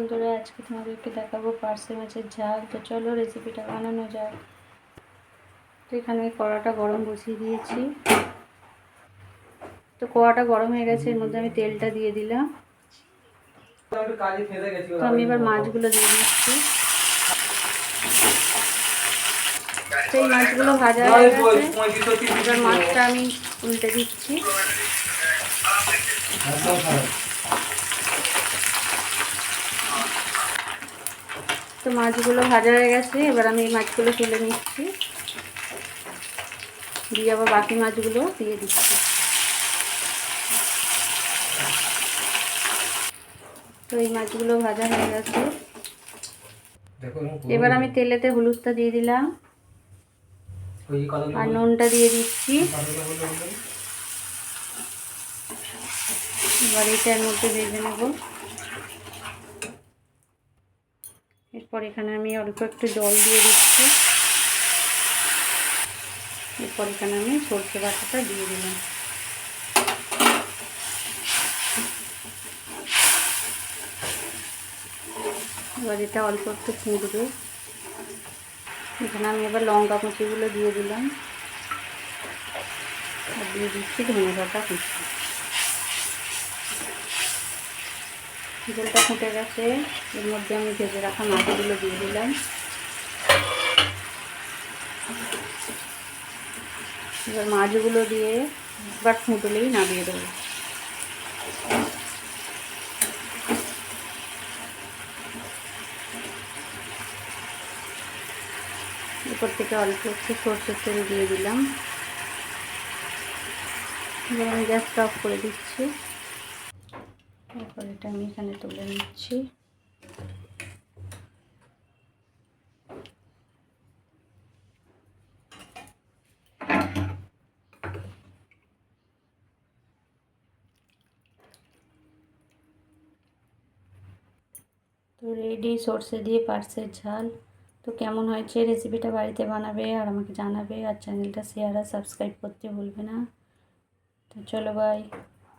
বন্ধুরা, আজকে তোমাদেরকে দেখাবো পার্শে মাছের ঝাল। তো চলো রেসিপিটা বানানো যাক। তো এখানে কড়াটা গরম বসিয়ে দিয়েছি। তো কড়াটা গরম হয়ে গেছে, এর মধ্যে আমি তেলটা দিয়ে দিলাম। তো আমি এবার মাছগুলো দিয়ে দিচ্ছি। তো এই মাছগুলো ভাজা হয়ে গেছে, এবার মাছটা আমি উল্টে দিচ্ছি। তো মাছগুলো ভাজা হয়ে গেছে, এবার আমি এই মাছগুলো তুলে নিচ্ছি, দিয়ে আবার বাকি মাছগুলো দিয়ে দিচ্ছি। তো এই মাছগুলো ভাজা হয়ে গেছে, এবার আমি তেলেতে হলুদটা দিয়ে দিলাম আর নুনটা দিয়ে দিচ্ছি। এবার এটার মধ্যে ভেজে নেব। এরপর এখানে আমি অল্প একটু জল দিয়ে দিচ্ছি। এরপর এখানে আমি সরষে বাটাটা দিয়ে দিলাম। এবার এটা অল্প একটু ফুটবে। এখানে আমি এবার লঙ্কা কুচিগুলো দিয়ে দিলাম আর দিয়ে দিচ্ছি ধনে পাতা কুচি। ঝোলটা ফুটে গেছে, এর মধ্যে আমি ভেজে রাখা মাছগুলো দিয়ে দিলাম। এবার মাছগুলো দিয়ে একবার ফুটলেই নামিয়ে দেবো। এরপর থেকে অল্প একটু সরষের তেল দিয়ে দিলাম। এবার আমি গ্যাসটা অফ করে দিচ্ছি। এরপর এটা আমি এখানে তুলে নিচ্ছি। তো রেডি সরষে দিয়ে পার্শে ঝাল। তো কেমন হয়েছে রেসিপিটা বাড়িতে বানাবে আর আমাকে জানাবে, আর চ্যানেলটা শেয়ার আর সাবস্ক্রাইব করতে ভুলবে না। তো চলো বাই।